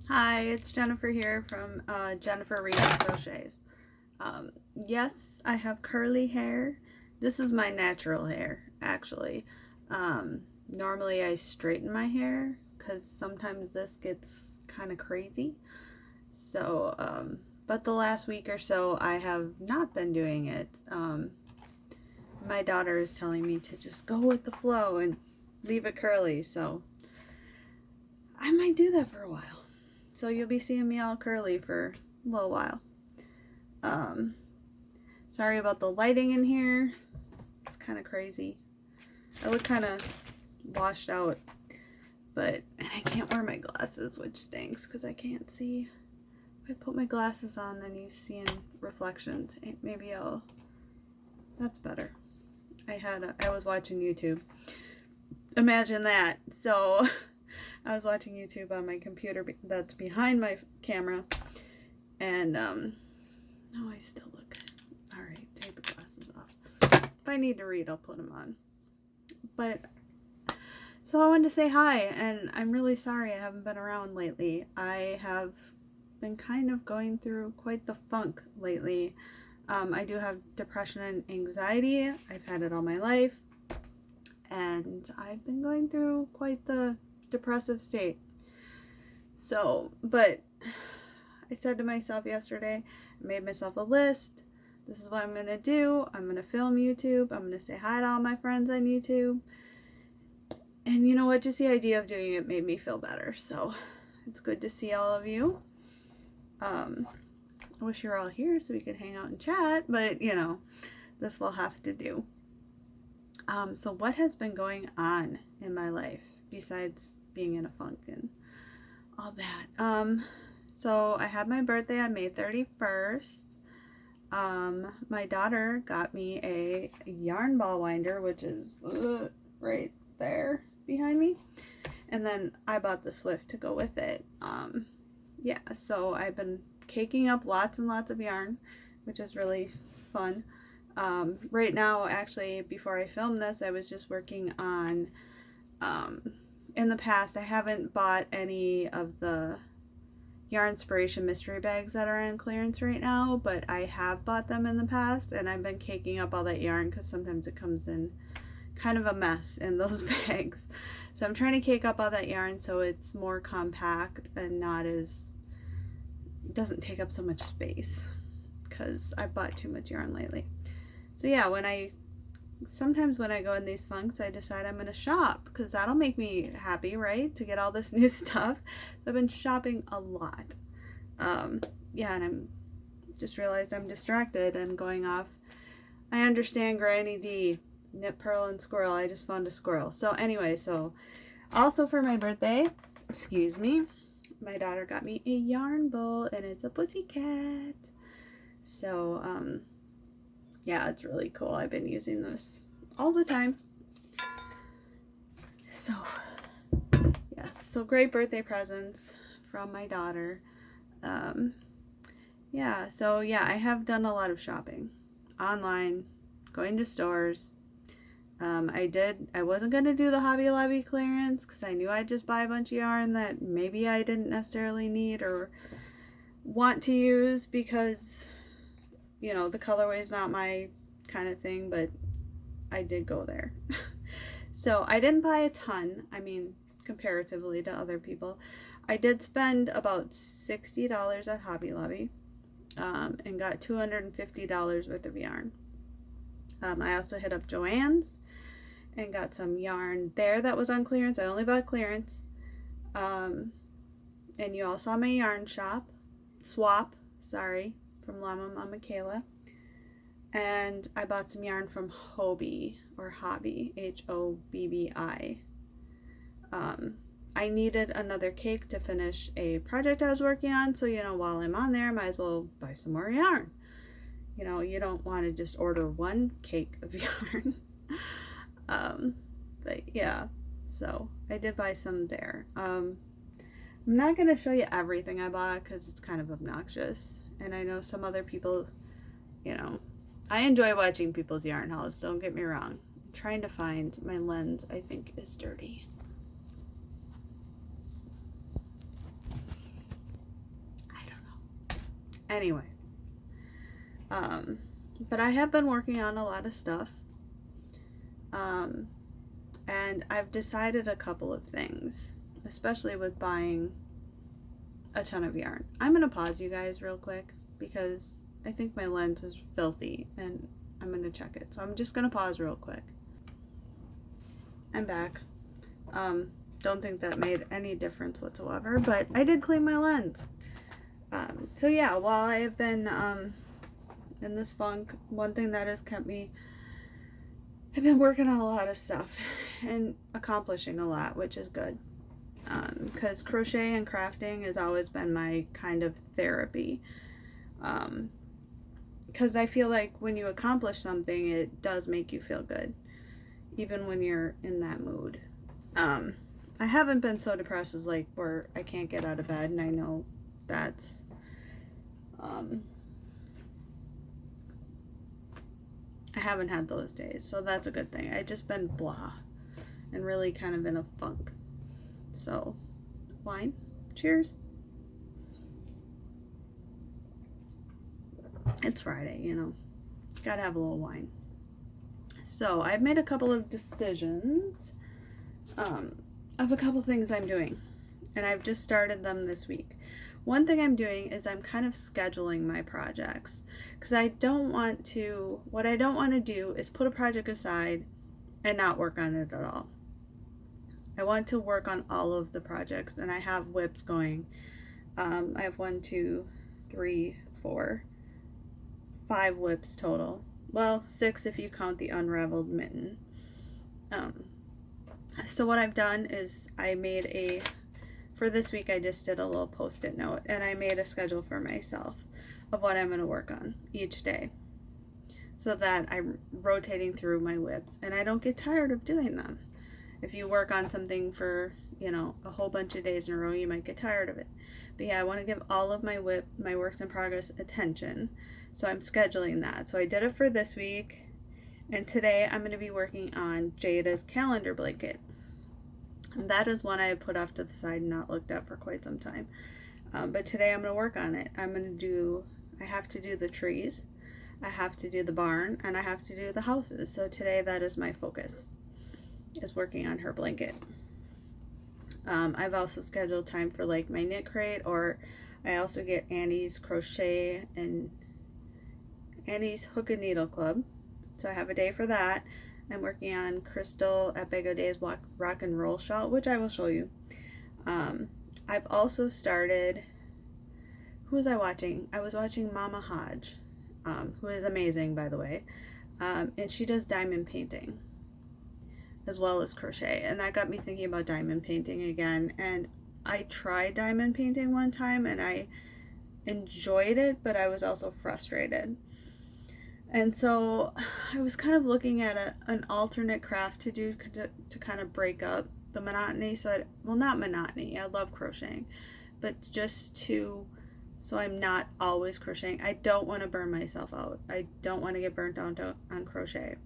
Hi, it's Jennifer here from Jennifer Reads Crochets. Yes, I have curly hair. This is my natural hair, actually. Normally I straighten my hair because sometimes this gets kind of crazy. But the last week or so I have not been doing it. My daughter is telling me to just go with the flow and leave it curly, so I might do that for a while. So you'll be seeing me all curly for a little while. Sorry about the lighting in here. It's kind of crazy. I look kind of washed out, but I can't wear my glasses, which stinks because I can't see. If I put my glasses on, then you see in reflections. Maybe that's better. I was watching YouTube. Imagine that. So I was watching YouTube on my computer that's behind my camera, and oh, I still look good. All right, take the glasses off. If I need to read, I'll put them on. But so I wanted to say hi, and I'm really sorry I haven't been around lately. I have been kind of going through quite the funk lately. I do have depression and anxiety. I've had it all my life, and I've been going through quite the depressive state. So, but I said to myself yesterday, I made myself a list. This is what I'm going to do. I'm going to film YouTube. I'm going to say hi to all my friends on YouTube. And you know what? Just the idea of doing it made me feel better. So it's good to see all of you. I wish you were all here so we could hang out and chat, but you know, this will have to do. So what has been going on in my life besides being in a funk and all that? So I had my birthday on May 31st. My daughter got me a yarn ball winder, which is right there behind me. And then I bought the Swift to go with it. Yeah, so I've been caking up lots and lots of yarn, which is really fun. Right now, actually, before I filmed this, I was just working on, in the past, I haven't bought any of the Yarnspiration mystery bags that are on clearance right now, but I have bought them in the past, and I've been caking up all that yarn because sometimes it comes in kind of a mess in those bags. So I'm trying to cake up all that yarn so it's more compact and doesn't take up so much space because I bought too much yarn lately. So yeah, sometimes when I go in these funks, I decide I'm going to shop because that'll make me happy, right? To get all this new stuff. So I've been shopping a lot. Yeah, and I'm just realized I'm distracted and going off. I understand Granny D, knit, purl, and squirrel. I just found a squirrel. So anyway, so also for my birthday, excuse me, my daughter got me a yarn bowl and it's a pussycat. So, yeah, it's really cool. I've been using this all the time. So, yes, so great birthday presents from my daughter. Yeah, so yeah, I have done a lot of shopping online, going to stores. I wasn't going to do the Hobby Lobby clearance because I knew I'd just buy a bunch of yarn that maybe I didn't necessarily need or want to use because, you know, the colorway is not my kind of thing, but I did go there. So I didn't buy a ton, I mean, comparatively to other people. I did spend about $60 at Hobby Lobby and got $250 worth of yarn. I also hit up Joann's and got some yarn there that was on clearance. I only bought clearance. And you all saw my yarn swap, from Llama Mama Kayla. And I bought some yarn from Hobby, or Hobby, Hobbi. I needed another cake to finish a project I was working on, so you know, while I'm on there, I might as well buy some more yarn. You know, you don't want to just order one cake of yarn. But yeah, so I did buy some there. I'm not going to show you everything I bought because it's kind of obnoxious. And I know some other people, you know, I enjoy watching people's yarn hauls, don't get me wrong. I'm trying to find my lens, I think is dirty. Anyway, but I have been working on a lot of stuff, and I've decided a couple of things, especially with buying a ton of yarn. I'm gonna pause you guys real quick because I think my lens is filthy and I'm gonna check it. So I'm just gonna pause real quick. I'm back. Don't think that made any difference whatsoever, but I did clean my lens. So yeah, while I have been in this funk, one thing that has kept me, I've been working on a lot of stuff and accomplishing a lot, which is good. Because crochet and crafting has always been my kind of therapy. Because I feel like when you accomplish something, it does make you feel good, even when you're in that mood. I haven't been so depressed as like where I can't get out of bed, and I know that's I haven't had those days, so that's a good thing. I just been blah and really kind of in a funk. So, wine. Cheers. It's Friday, you know. Gotta have a little wine. So, I've made a couple of decisions of a couple things I'm doing. And I've just started them this week. One thing I'm doing is I'm kind of scheduling my projects. Because I don't want to, what I don't want to do is put a project aside and not work on it at all. I want to work on all of the projects, and I have whips going. I have 1, 2, 3, 4, 5 whips total. Well, 6 if you count the unraveled mitten. So what I've done is I made for this week I just did a little post-it note, and I made a schedule for myself of what I'm going to work on each day, so that I'm rotating through my whips and I don't get tired of doing them. If you work on something for, you know, a whole bunch of days in a row, you might get tired of it. But yeah, I want to give all of my works in progress attention. So I'm scheduling that. So I did it for this week. And today I'm going to be working on Jada's calendar blanket. And that is one I had put off to the side and not looked at for quite some time. But today I'm going to work on it. I have to do the trees, I have to do the barn, and I have to do the houses. So today that is my focus, is working on her blanket. I've also scheduled time for like my knit crate, or I also get Annie's crochet and Annie's hook and needle club. So I have a day for that. I'm working on Crystal at Bag O'Day's rock and roll shawl, which I will show you. I've also started, who was I watching? I was watching Mama Hodge, who is amazing, by the way. And she does diamond painting as well as crochet, and that got me thinking about diamond painting again. And I tried diamond painting one time and I enjoyed it, but I was also frustrated. And so I was kind of looking at an alternate craft to do to kind of break up the monotony. So not monotony, I love crocheting, but just so I'm not always crocheting. I don't want to burn myself out. I don't want to get burnt out on crochet.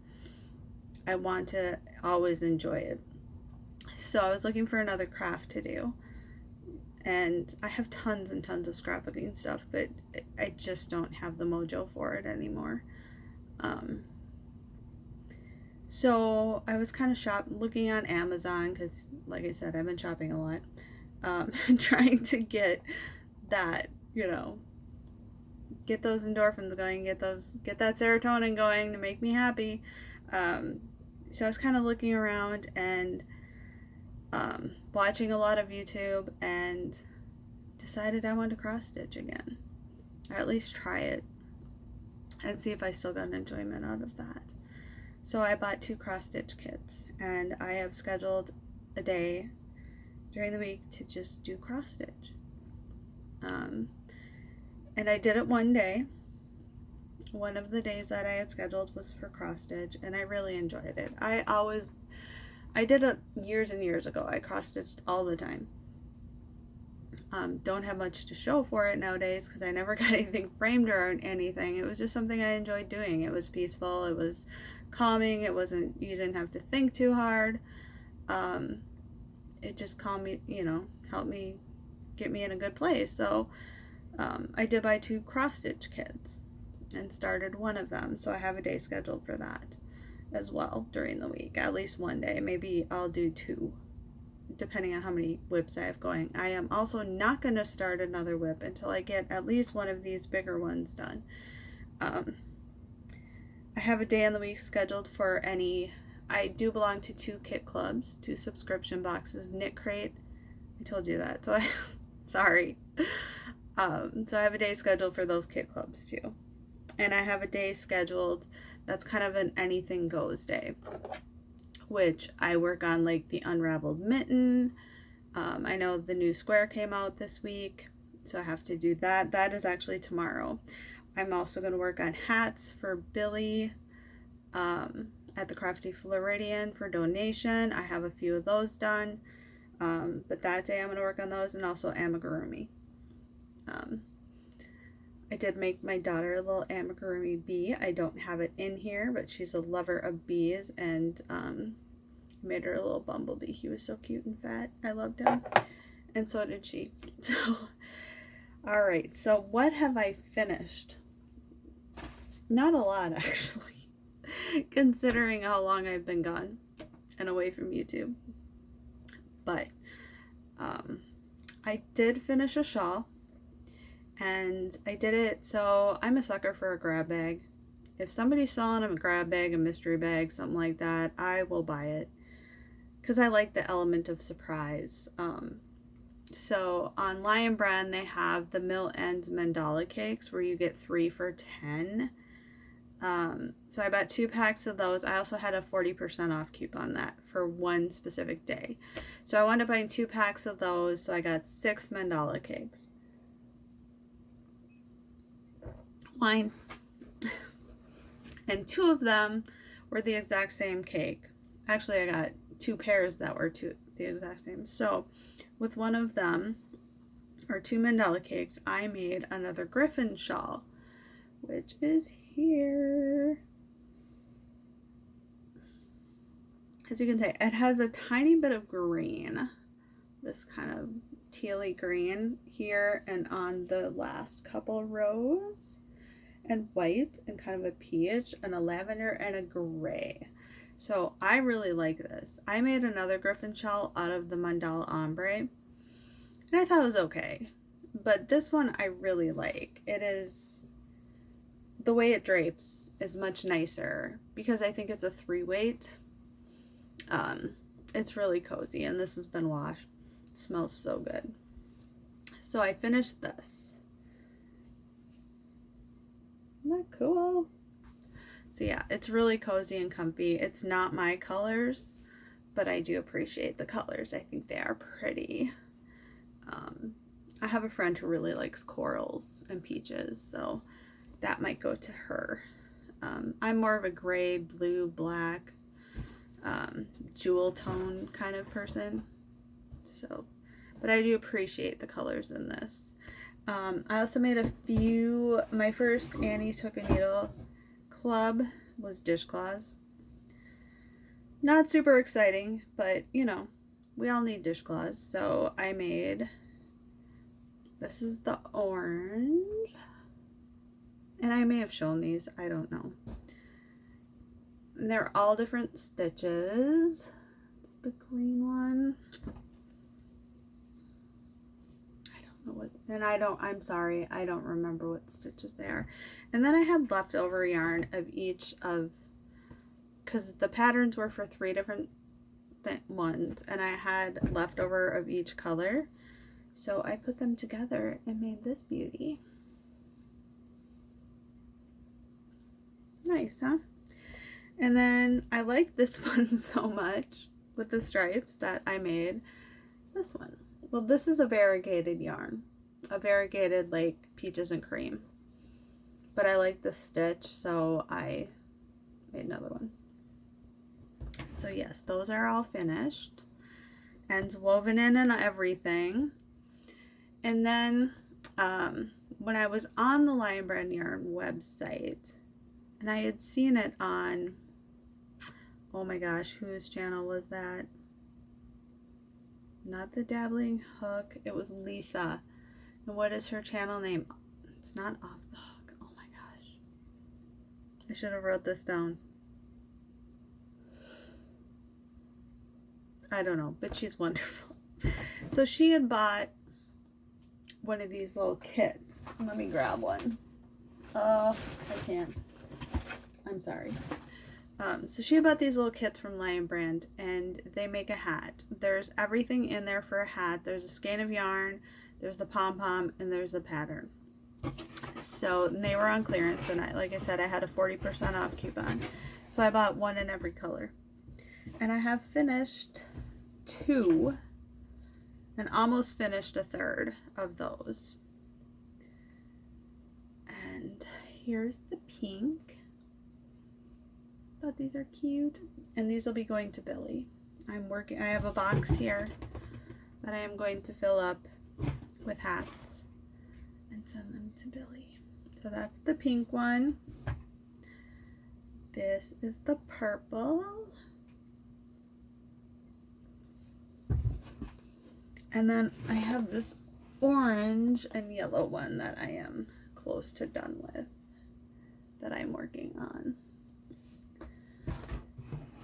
I want to always enjoy it. So I was looking for another craft to do, and I have tons and tons of scrapbooking stuff, but I just don't have the mojo for it anymore. So I was kind of looking on Amazon, because like I said, I've been shopping a lot, trying to get that, you know, get those endorphins going, get that serotonin going to make me happy. So I was kind of looking around and watching a lot of YouTube, and decided I wanted to cross stitch again, or at least try it and see if I still got enjoyment out of that. So I bought 2 cross stitch kits, and I have scheduled a day during the week to just do cross stitch. And I did it one day. One of the days that I had scheduled was for cross stitch, and I really enjoyed it. I did it years and years ago. I cross stitched all the time. Don't have much to show for it nowadays because I never got anything framed or anything. It was just something I enjoyed doing. It was peaceful. It was calming. You didn't have to think too hard. It just calmed me, you know, helped me get me in a good place. So I did buy 2 cross stitch kits and started one of them, so I have a day scheduled for that as well during the week, at least one day. Maybe I'll do 2 depending on how many whips I have going. I am also not going to start another whip until I get at least one of these bigger ones done. I have a day in the week scheduled for any. I do belong to 2 kit clubs, 2 subscription boxes, Knit Crate. I told you that, so sorry. So I have a day scheduled for those kit clubs too. And I have a day scheduled that's kind of an anything goes day, which I work on, like the unraveled mitten. I know the new square came out this week, so I have to do that. That is actually tomorrow. I'm also going to work on hats for Billy at the Crafty Floridian for donation. I have a few of those done, but that day I'm going to work on those, and also amigurumi. I did make my daughter a little amigurumi bee. I don't have it in here, but she's a lover of bees, and made her a little bumblebee. He was so cute and fat. I loved him, and so did she. So, all right. So what have I finished? Not a lot, actually, considering how long I've been gone and away from YouTube. But I did finish a shawl. And I did it, so I'm a sucker for a grab bag. If somebody's selling a grab bag, a mystery bag, something like that, I will buy it. Because I like the element of surprise. So on Lion Brand, they have the Mill End Mandala cakes where you get 3 for $10. So I bought 2 packs of those. I also had a 40% off coupon that for one specific day. So I wound up buying 2 packs of those, so I got 6 mandala cakes. Wine, and 2 of them were the exact same cake. Actually, I got 2 pairs that were the exact same. So with one of them, or 2 mandala cakes, I made another griffin shawl, which is here. As you can see, it has a tiny bit of green, this kind of tealy green here and on the last couple rows, and white and kind of a peach and a lavender and a gray. So I really like this. I made another griffin shawl out of the mandala ombre, and I thought it was okay, but this one I really like. It is, the way it drapes is much nicer because I think it's a 3-weight. It's really cozy, and this has been washed. It smells so good. So I finished this. Isn't that cool? So yeah, it's really cozy and comfy. It's not my colors, but I do appreciate the colors. I think they are pretty. I have a friend who really likes corals and peaches, so that might go to her. I'm more of a gray, blue, black, jewel tone kind of person. So, but I do appreciate the colors in this. I also made a few. My first Annie's Hook and Needle club was dishcloths. Not super exciting, but you know, we all need dishcloths. So I made, this is the orange, and I may have shown these, I don't know. And they're all different stitches. The green one, and I'm sorry, I don't remember what stitches they are. And then I had leftover yarn of each of, because the patterns were for 3 different ones, and I had leftover of each color, so I put them together and made this beauty. Nice, huh? And then I like this one so much with the stripes that I made this one. Well, this is a variegated yarn, a variegated like peaches and cream, but I like the stitch, so I made another one. So yes, those are all finished, ends woven in and everything. And then when I was on the Lion Brand Yarn website, and I had seen it on, oh my gosh, whose channel was that? Not the Dabbling Hook, it was Lisa. And what is her channel name? It's not Off the Hook. Oh my gosh. I should have wrote this down. I don't know, but she's wonderful. So she had bought one of these little kits. Let me grab one. I can't. I'm sorry. So she bought these little kits from Lion Brand, and they make a hat. There's everything in there for a hat. There's a skein of yarn, there's the pom-pom, and there's the pattern. So they were on clearance, and like I said, I had a 40% off coupon. So I bought one in every color. And I have finished 2 and almost finished a third of those. And here's the pink. Thought these are cute. And these will be going to Billy. I have a box here that I am going to fill up with hats and send them to Billy. So that's the pink one. This is the purple. And then I have this orange and yellow one that I am close to done with, that I'm working on.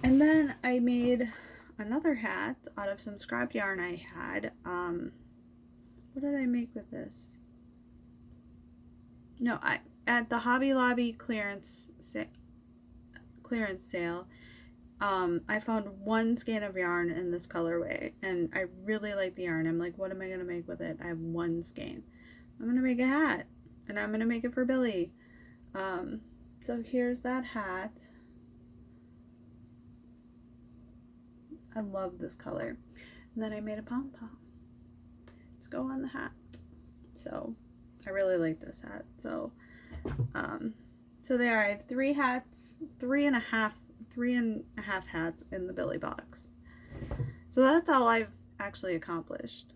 And then I made another hat out of some scrap yarn I had. What did I make with this? No, at the Hobby Lobby clearance sale, I found one skein of yarn in this colorway, and I really like the yarn. I'm like, what am I going to make with it? I have one skein. I'm going to make a hat, and I'm going to make it for Billy. So here's that hat. I love this color. And then I made a pom-pom to go on the hat. So I really like this hat. So so there, I have 3 hats, 3.5 hats in the Billy box. So that's all I've actually accomplished,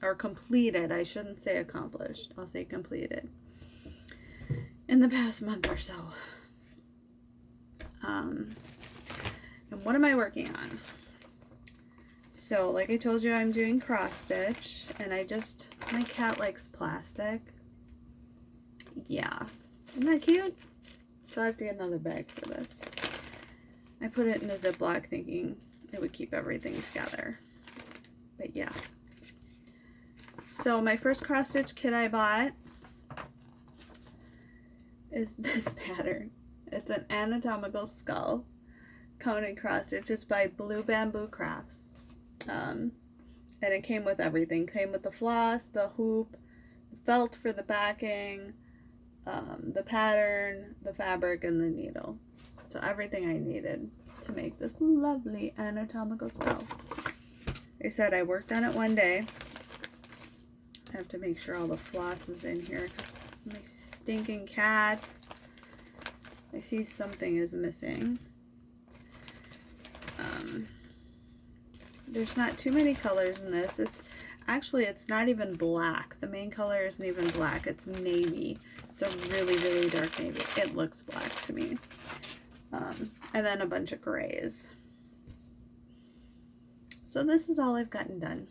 or completed. I shouldn't say accomplished, I'll say completed, in the past month or so. And what am I working on? So like I told you, I'm doing cross stitch, and my cat likes plastic. Yeah, isn't that cute? So I have to get another bag for this. I put it in a Ziploc thinking it would keep everything together. But yeah. So my first cross stitch kit I bought is this pattern. It's an anatomical skull counting cross stitch. It's by Blue Bamboo Crafts. And it came with everything. Came with the floss, the hoop, the felt for the backing, the pattern, the fabric, and the needle. So everything I needed to make this lovely anatomical skull. Like I said, I worked on it one day. I have to make sure all the floss is in here because my stinking cat, I see something is missing. There's not too many colors in this. It's not even black. The main color isn't even black. It's navy. It's a really, really dark navy. It looks black to me. And then a bunch of grays. So this is all I've gotten done.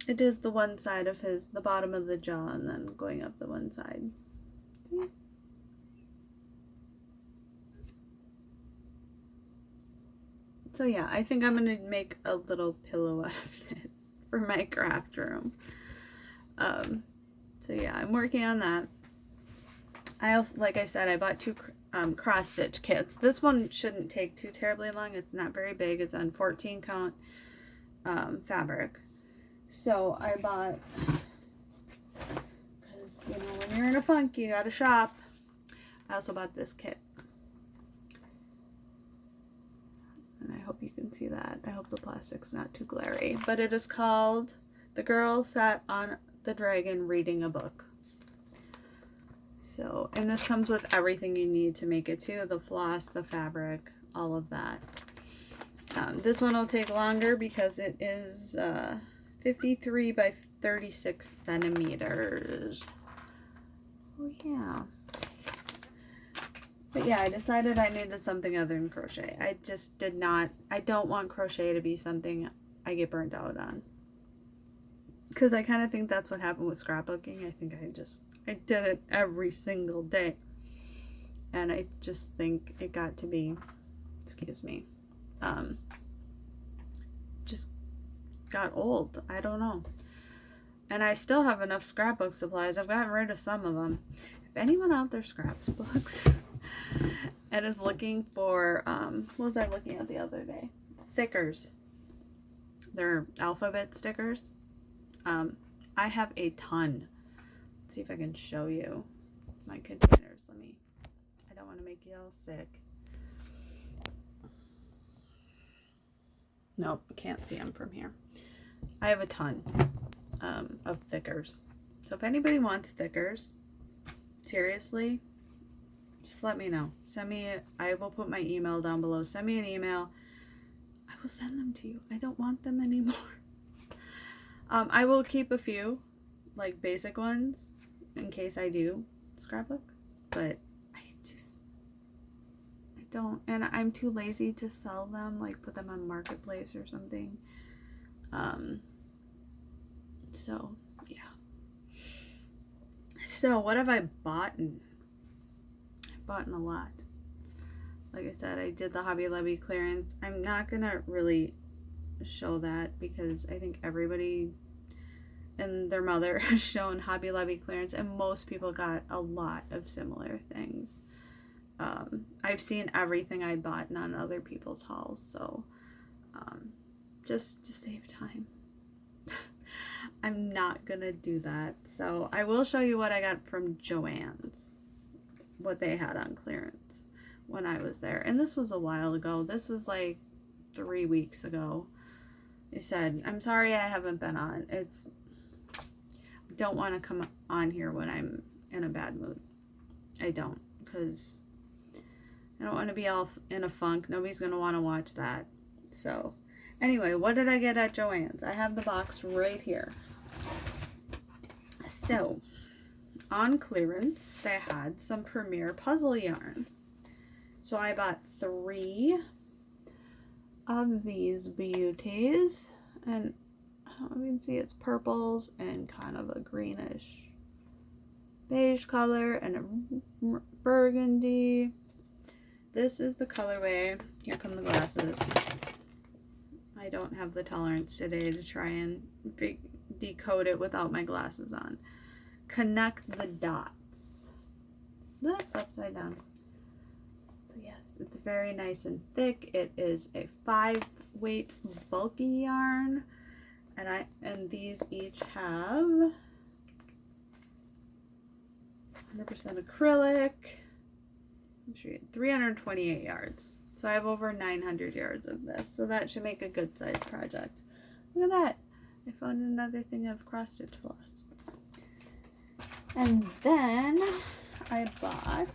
It is the one side of the bottom of the jaw, and then going up the one side. See? So yeah, I think I'm going to make a little pillow out of this for my craft room. So yeah, I'm working on that. I also, like I said, I bought 2 cross stitch kits. This one shouldn't take too terribly long. It's not very big. It's on 14 count fabric. So I bought, because you know, when you're in a funk, you gotta shop. I also bought this kit. And I hope you can see that. I hope the plastic's not too glary. But it is called The Girl Sat on the Dragon Reading a Book. So, and this comes with everything you need to make it too. The floss, the fabric, all of that. This one will take longer because it is 53 by 36 centimeters. Oh yeah. But yeah, I decided I needed something other than crochet. I don't want crochet to be something I get burnt out on. because I kind of think that's what happened with scrapbooking. I think I did it every single day. And I just think it got to be, excuse me, just got old. I don't know. And I still have enough scrapbook supplies. I've gotten rid of some of them. If anyone out there scraps books and is looking for, what was I looking at the other day? Thickers. They're alphabet stickers. I have a ton. Let's see if I can show you my containers. I don't want to make you all sick. Nope, can't see them from here. I have a ton of thickers. So if anybody wants thickers, seriously, just let me know. Send me I will put my email down below. Send me an email. I will send them to you. I don't want them anymore. I will keep a few, like basic ones, in case I do scrapbook, but I don't, and I'm too lazy to sell them, like put them on Marketplace or something. So yeah. So what have I bought? I've bought a lot. Like I said, I did the Hobby Lobby clearance. I'm not gonna really show that because I think everybody and their mother has shown Hobby Lobby clearance, and most people got a lot of similar things. I've seen everything I bought on other people's hauls, so just to save time, I'm not gonna do that. So I will show you what I got from Joann's, what they had on clearance when I was there. And this was a while ago. This was like 3 weeks ago. I said, I'm sorry I haven't been on. I don't want to come on here when I'm in a bad mood. I don't, because I don't want to be all in a funk. Nobody's going to want to watch that. So anyway, what did I get at Joann's? I have the box right here. So on clearance, they had some Premier puzzle yarn. So I bought 3 of these beauties, and you can see it's purples and kind of a greenish beige color and a burgundy. This is the colorway. Here come the glasses. I don't have the tolerance today to try and decode it without my glasses on. Connect the dots. Look, upside down. So yes, it's very nice and thick. It is a 5-weight bulky yarn, and these each have 100% acrylic. I'm sure you 328 yards. So I have over 900 yards of this. So that should make a good size project. Look at that. I found another thing of cross stitch floss. And then I bought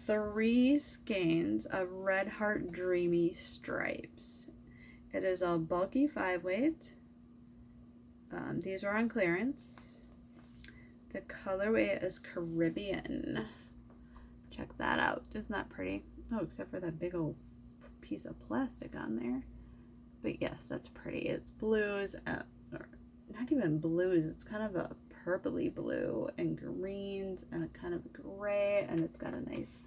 3 skeins of Red Heart Dreamy stripes. It is a bulky 5-weight. These are on clearance. The colorway is Caribbean. Check that out. Isn't that pretty? Oh, except for that big old piece of plastic on there. But yes, that's pretty. It's blues, or not even blues. It's kind of a purpley blue and greens and a kind of gray, and it's got a nice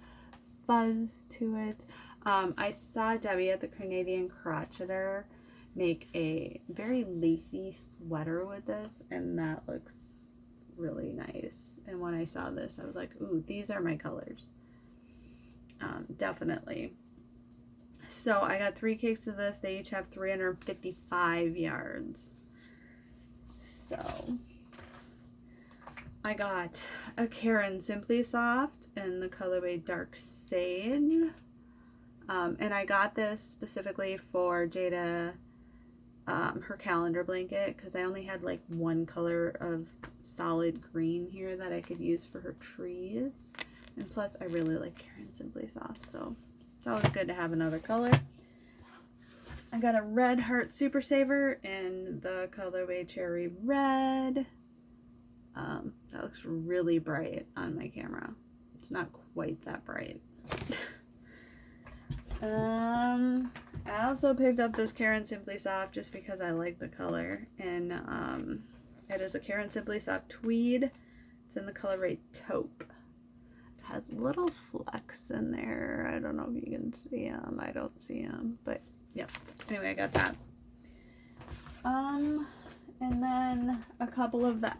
fuzz to it. I saw Debbie at the Canadian Crocheter make a very lacy sweater with this, and that looks really nice. And when I saw this, I was like, ooh, these are my colors. Definitely. So I got 3 cakes of this. They each have 355 yards. So I got a Karen Simply Soft in the colorway Dark Sage. And I got this specifically for Jada, her calendar blanket, because I only had like 1 color of solid green here that I could use for her trees. And plus, I really like Karen Simply Soft, so it's always good to have another color. I got a Red Heart Super Saver in the colorway Cherry Red. That looks really bright on my camera. It's not quite that bright. I also picked up this Karen Simply Soft just because I like the color, and it is a Karen Simply Soft tweed. It's in the colorway taupe. It has little flecks in there. I don't know if you can see them. I don't see them, but yep. Anyway, I got that. And then a couple of the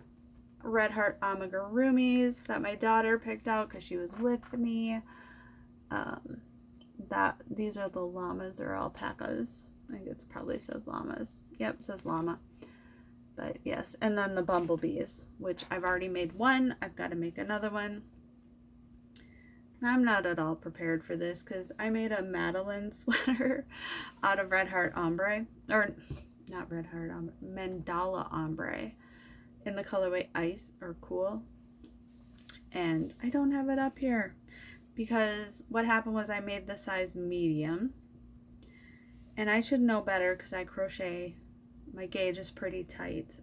Red Heart amigurumis that my daughter picked out because she was with me. These are the llamas or alpacas. I think it probably says llamas. Yep, it says llama. But yes, and then the bumblebees, which I've already made one. I've got to make another one. I'm not at all prepared for this because I made a Madeline sweater out of Red Heart ombre, or not Red Heart ombre, mandala ombre in the colorway ice or cool, and I don't have it up here because what happened was I made the size medium, and I should know better because I crochet. My gauge is pretty tight,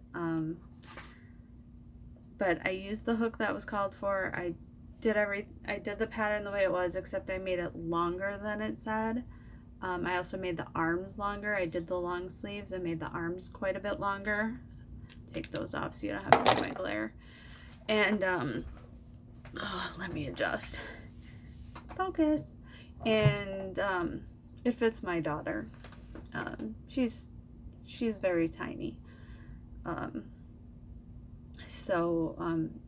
but I used the hook that was called for. I did the pattern the way it was, except I made it longer than it said. I also made the arms longer. I did the long sleeves. I made the arms quite a bit longer. Take those off so you don't have to see my glare. And let me adjust. Focus. And it fits my daughter. She's very tiny.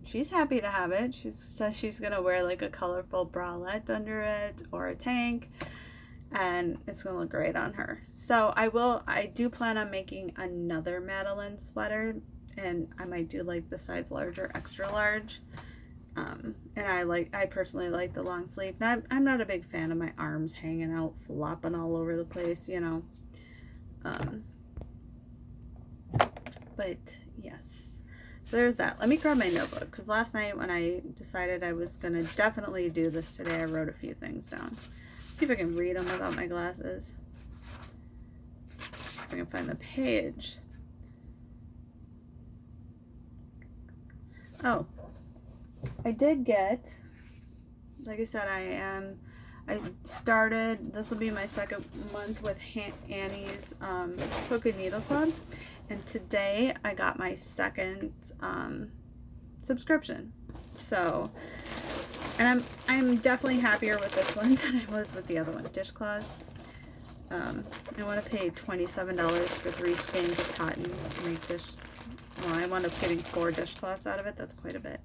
She's happy to have it. She says she's gonna wear like a colorful bralette under it or a tank, and it's gonna look great on her. So I do plan on making another Madeline sweater, and I might do like the size large or extra large. And I personally like the long sleeve. Now, I'm not a big fan of my arms hanging out, flopping all over the place, you know. But yes, so there's that. Let me grab my notebook because last night when I decided I was gonna definitely do this today, I wrote a few things down. See if I can read them without my glasses. See if I can find the page. Oh, I did get, like I said, I started, this will be my second month with Annie's Hook and Needle Club, and today I got my second subscription. So, and I'm definitely happier with this one than I was with the other one, Dishcloths. I want to pay $27 for 3 skeins of cotton to make this. Well, I wound up getting 4 dishcloths out of it. That's quite a bit.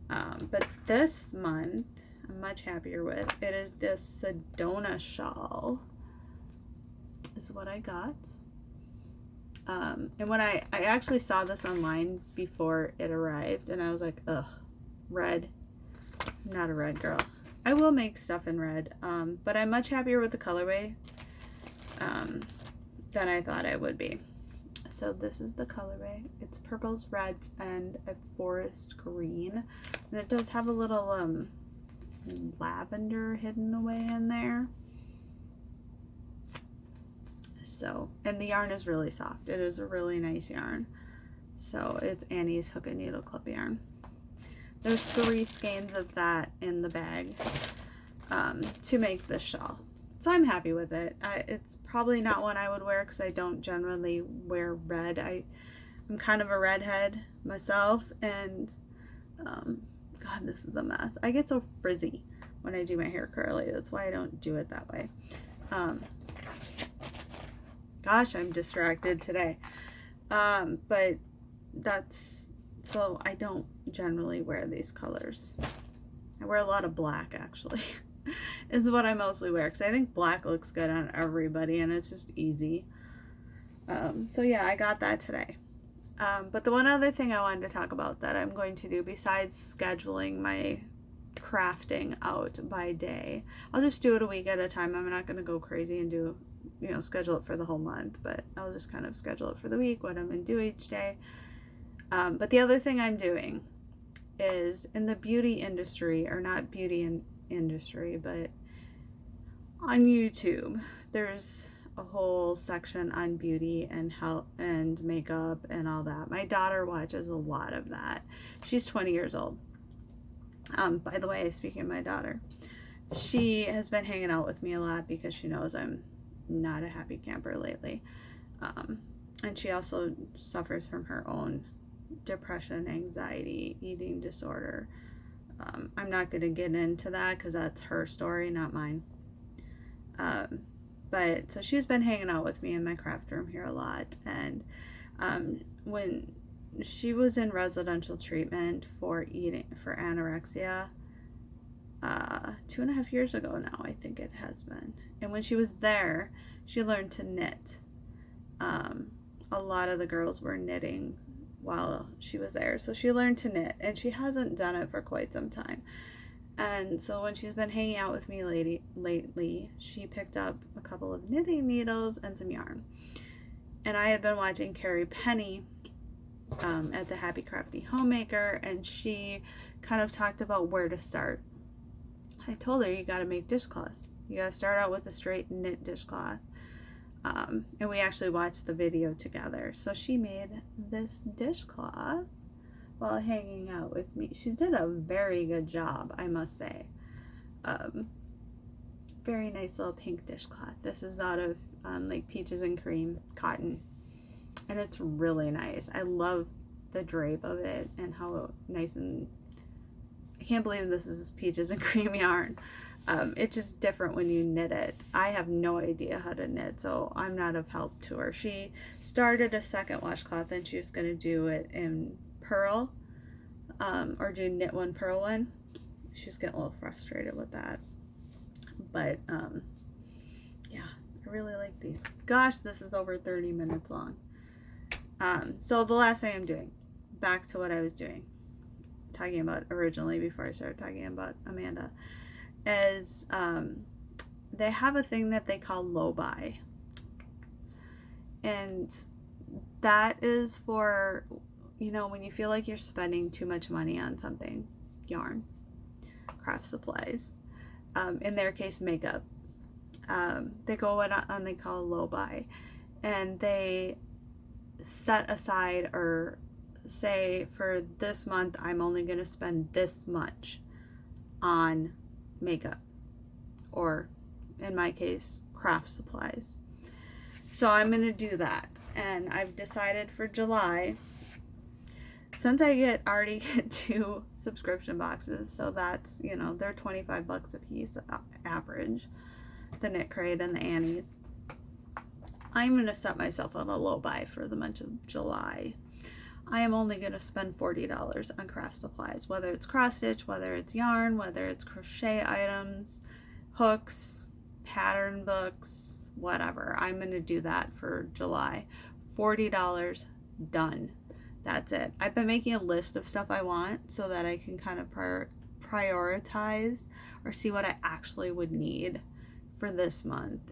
But this month, I'm much happier with. It is this Sedona shawl. Is what I got. And when I actually saw this online before it arrived, and I was like, ugh, red. I'm not a red girl. I will make stuff in red, but I'm much happier with the colorway than I thought I would be. So this is the colorway. It's purples, reds, and a forest green. And it does have a little lavender hidden away in there. So, and the yarn is really soft. It is a really nice yarn. So it's Annie's Hook and Needle Club yarn. There's 3 skeins of that in the bag to make this shawl. So I'm happy with it. It's probably not one I would wear because I don't generally wear red. I'm kind of a redhead myself, and God, this is a mess. I get so frizzy when I do my hair curly. That's why I don't do it that way. Gosh, I'm distracted today. But that's, so I don't generally wear these colors. I wear a lot of black, actually. Is what I mostly wear because I think black looks good on everybody and it's just easy. So yeah, I got that today. But the one other thing I wanted to talk about that I'm going to do besides scheduling my crafting out by day, I'll just do it a week at a time. I'm not going to go crazy and do, schedule it for the whole month, but I'll just kind of schedule it for the week, what I'm going to do each day. But the other thing I'm doing is in the beauty industry, or not beauty industry, but on YouTube, there's a whole section on beauty and health and makeup and all that. My daughter watches a lot of that. She's 20 years old. By the way, speaking of my daughter, she has been hanging out with me a lot because she knows I'm not a happy camper lately. And she also suffers from her own depression, anxiety, eating disorder. I'm not going to get into that because that's her story, not mine. But so she's been hanging out with me in my craft room here a lot. And when she was in residential treatment for anorexia, 2.5 years ago now, I think it has been. And when she was there, she learned to knit. A lot of the girls were knitting while she was there, so she learned to knit, and she hasn't done it for quite some time. And so when she's been hanging out with me lately, she picked up a couple of knitting needles and some yarn. And I had been watching Carrie Penny at the Happy Crafty Homemaker, and she kind of talked about where to start. I told her, you got to make dishcloths. You got to start out with a straight knit dishcloth. And we actually watched the video together. So she made this dishcloth while hanging out with me. She did a very good job, I must say. Very nice little pink dishcloth. This is out of like peaches and cream cotton. And it's really nice. I love the drape of it and how nice, and I can't believe this is peaches and cream yarn. It's just different when you knit it. I have no idea how to knit, so I'm not of help to her. She started a second washcloth and she's going to do it in purl, or do knit one, purl one. She's getting a little frustrated with that. But yeah, I really like these. Gosh, this is over 30 minutes long. So the last thing I'm doing, back to what I was doing, talking about originally before I started talking about Amanda, is they have a thing that they call low buy. And that is for, you know, when you feel like you're spending too much money on something, yarn, craft supplies, in their case, makeup. They go on, they call low buy, and they set aside, or say, for this month, I'm only going to spend this much on makeup, or in my case, craft supplies. So I'm going to do that. And I've decided for July, since I already get 2 subscription boxes, so that's, you know, they're $25 a piece average, the Knit Crate and the Annie's. I'm going to set myself on a low buy for the month of July. I am only going to spend $40 on craft supplies, whether it's cross stitch, whether it's yarn, whether it's crochet items, hooks, pattern books, whatever. I'm going to do that for July. $40, done. That's it. I've been making a list of stuff I want so that I can kind of prioritize or see what I actually would need for this month.